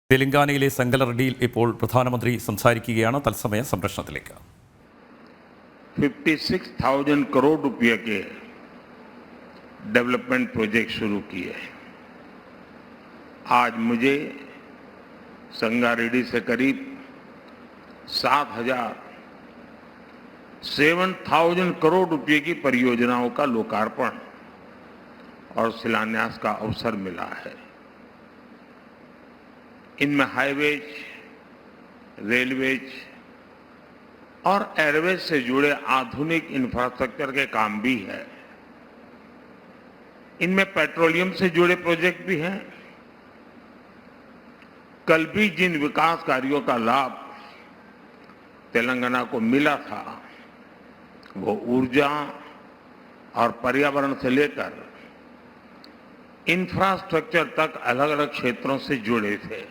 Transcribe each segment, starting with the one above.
തെലങ്കാനയിലെ സംഗലറെഡ്ഡിയിൽ ഇപ്പോൾ പ്രധാനമന്ത്രി സംസാരിക്കുകയാണ്. തത്സമയ സംപ്രേഷണത്തിലേക്ക്. 56,000 करोड़ रुपए के डेवलपमेंट प्रोजेक्ट शुरू किए। आज मुझे संगारेड्डी से करीब 7,000 करोड़ रुपए की परियोजनाओं का लोकार्पण और शिलान्यास का अवसर मिला है। इनमें हाईवेज, रेलवेज और एयरवेज से जुड़े आधुनिक इंफ्रास्ट्रक्चर के काम भी है। इनमें पेट्रोलियम से जुड़े प्रोजेक्ट भी हैं। कल भी जिन विकास कार्यों का लाभ तेलंगाना को मिला था वो ऊर्जा और पर्यावरण से लेकर इंफ्रास्ट्रक्चर तक अलग अलग क्षेत्रों से जुड़े थे।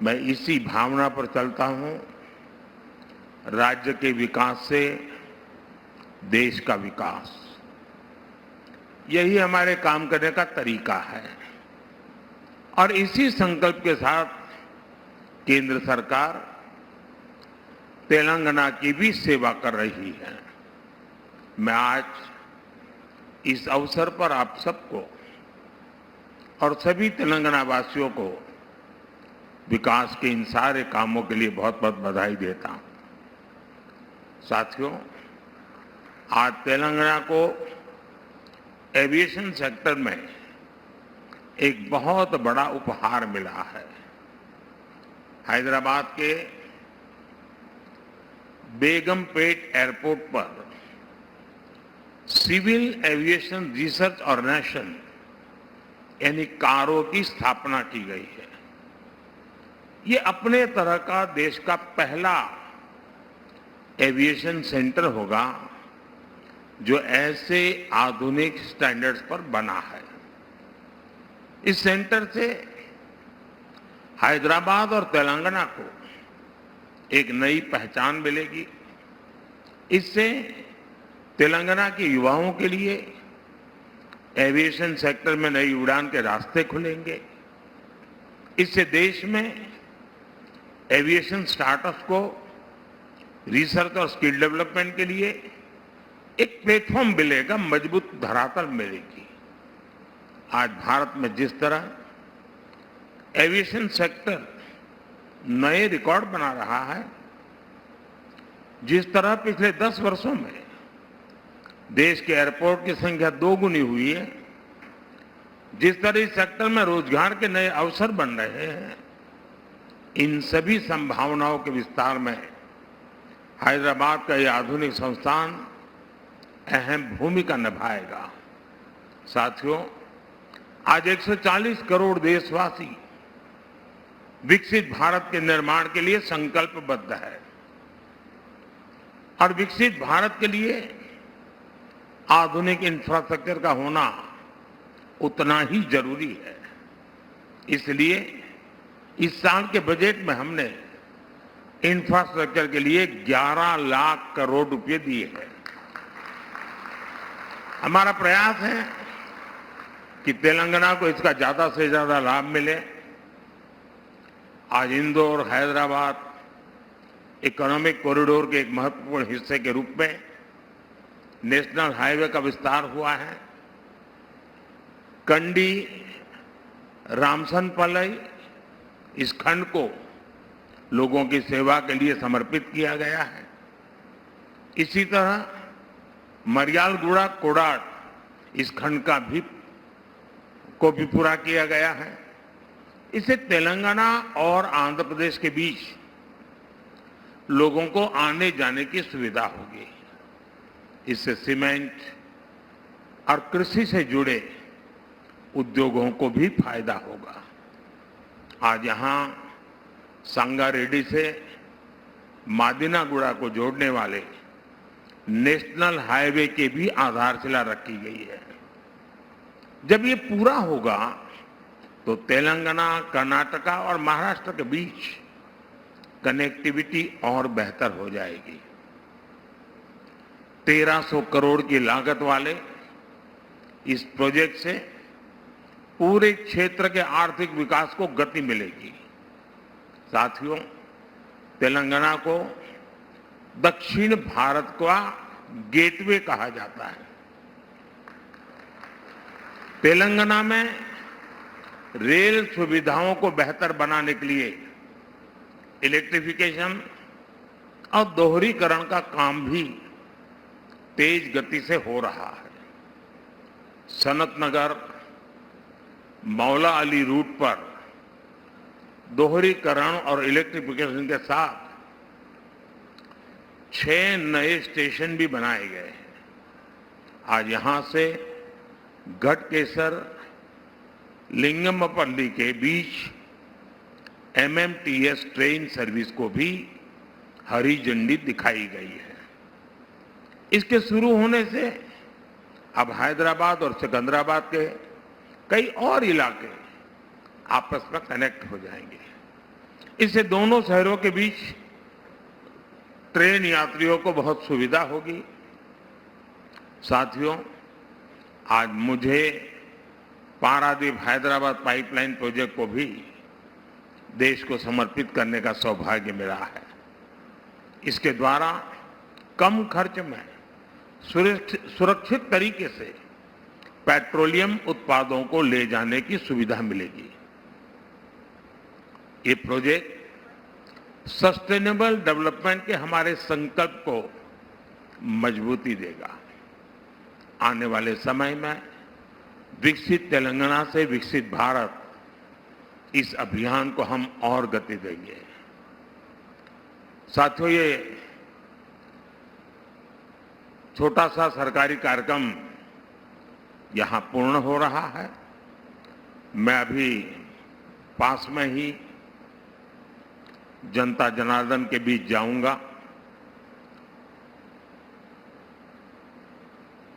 मैं इसी भावना पर चलता हूं। राज्य के विकास से देश का विकास, यही हमारे काम करने का तरीका है। और इसी संकल्प के साथ केंद्र सरकार तेलंगाना की भी सेवा कर रही है। मैं आज इस अवसर पर आप सबको और सभी तेलंगाना वासियों को विकास के इन सारे कामों के लिए बहुत बहुत बधाई देता हूं। साथियों, आज तेलंगाना को एविएशन सेक्टर में एक बहुत बड़ा उपहार मिला है। हैदराबाद के बेगमपेट एयरपोर्ट पर सिविल एविएशन रिसर्च ऑर्गेनाइजेशन यानी कारो की स्थापना की गई है। ये अपने तरह का देश का पहला एविएशन सेंटर होगा जो ऐसे आधुनिक स्टैंडर्ड्स पर बना है। इस सेंटर से हैदराबाद और तेलंगाना को एक नई पहचान मिलेगी। इससे तेलंगाना के युवाओं के लिए एविएशन सेक्टर में नई उड़ान के रास्ते खुलेंगे। इससे देश में एविएशन स्टार्टअप्स को रिसर्च और स्किल डेवलपमेंट के लिए एक प्लेटफॉर्म मिलेगा, मजबूत धरातल मिलेगी। आज भारत में जिस तरह एविएशन सेक्टर नए रिकॉर्ड बना रहा है, जिस तरह पिछले 10 वर्षों में देश के एयरपोर्ट की संख्या 2 गुनी हुई है, जिस तरह इस सेक्टर में रोजगार के नए अवसर बन रहे हैं, इन सभी संभावनाओं के विस्तार में हैदराबाद का यह आधुनिक संस्थान अहम भूमिका निभाएगा। साथियों, आज 140 करोड़ देशवासी विकसित भारत के निर्माण के लिए संकल्पबद्ध है और विकसित भारत के लिए आधुनिक इंफ्रास्ट्रक्चर का होना उतना ही जरूरी है। इसलिए इस साल के बजट में हमने इंफ्रास्ट्रक्चर के लिए 11 लाख करोड़ रुपए दिए हैं। हमारा प्रयास है कि तेलंगाना को इसका ज्यादा से ज्यादा लाभ मिले। आज इंदौर हैदराबाद इकोनॉमिक कॉरिडोर के एक महत्वपूर्ण हिस्से के रूप में नेशनल हाईवे का विस्तार हुआ है। कंडी रामसनपल्ली इस खंड को लोगों की सेवा के लिए समर्पित किया गया है। इसी तरह मरियालगुड़ा कोडाड इस खंड को भी पूरा किया गया है। इससे तेलंगाना और आंध्र प्रदेश के बीच लोगों को आने जाने की सुविधा होगी। इससे सीमेंट और कृषि से जुड़े उद्योगों को भी फायदा होगा। आज यहां संगारेड्डी से मादिनागुड़ा को जोड़ने वाले नेशनल हाईवे के भी आधारशिला रखी गई है। जब ये पूरा होगा तो तेलंगाना, कर्नाटका और महाराष्ट्र के बीच कनेक्टिविटी और बेहतर हो जाएगी। 1300 करोड़ की लागत वाले इस प्रोजेक्ट से पूरे क्षेत्र के आर्थिक विकास को गति मिलेगी। साथियों, तेलंगाना को दक्षिण भारत का गेटवे कहा जाता है। तेलंगाना में रेल सुविधाओं को बेहतर बनाने के लिए इलेक्ट्रिफिकेशन और दोहरीकरण का काम भी तेज गति से हो रहा है। सनत नगर मौला अली रूट पर दोहरीकरण और इलेक्ट्रिफिकेशन के साथ 6 नए स्टेशन भी बनाए गए हैं। आज यहां से गढ़केसर लिंगमपल्ली के बीच एमएमटीएस ट्रेन सर्विस को भी हरी झंडी दिखाई गई है। इसके शुरू होने से अब हैदराबाद और सिकंदराबाद के कई और इलाके आपस में कनेक्ट हो जाएंगे। इससे दोनों शहरों के बीच ट्रेन यात्रियों को बहुत सुविधा होगी। साथियों, आज मुझे पारादीप हैदराबाद पाइपलाइन प्रोजेक्ट को भी देश को समर्पित करने का सौभाग्य मिला है। इसके द्वारा कम खर्च में सुरक्षित तरीके से पेट्रोलियम उत्पादों को ले जाने की सुविधा मिलेगी। ये प्रोजेक्ट सस्टेनेबल डेवलपमेंट के हमारे संकल्प को मजबूती देगा। आने वाले समय में विकसित तेलंगाना से विकसित भारत, इस अभियान को हम और गति देंगे। साथियों, ये छोटा सा सरकारी कार्यक्रम यहां पूर्ण हो रहा है। मैं अभी पास में ही जनता जनार्दन के बीच जाऊंगा।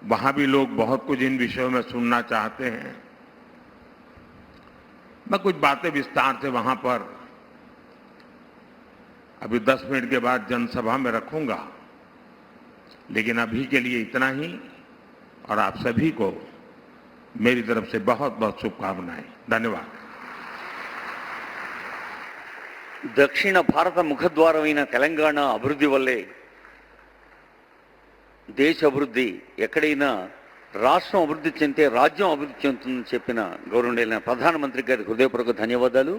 वहां भी लोग बहुत कुछ इन विषयों में सुनना चाहते हैं। मैं कुछ बातें विस्तार से वहां पर अभी 10 मिनट के बाद जनसभा में रखूंगा, लेकिन अभी के लिए इतना ही। और आप सभी को मेरी तरफ से बहुत बहुत शुभकामनाएं। धन्यवाद। దక్షిణ భారత ముఖద్వారమైన తెలంగాణ అభివృద్ధి వల్లే దేశ అభివృద్ధి, ఎక్కడైనా రాష్ట్రం అభివృద్ధి చెందితే రాజ్యం అభివృద్ధి చెందుతుందని చెప్పిన గౌరవనీయులైన ప్రధానమంత్రి గారికి హృదయపూర్వక ధన్యవాదాలు.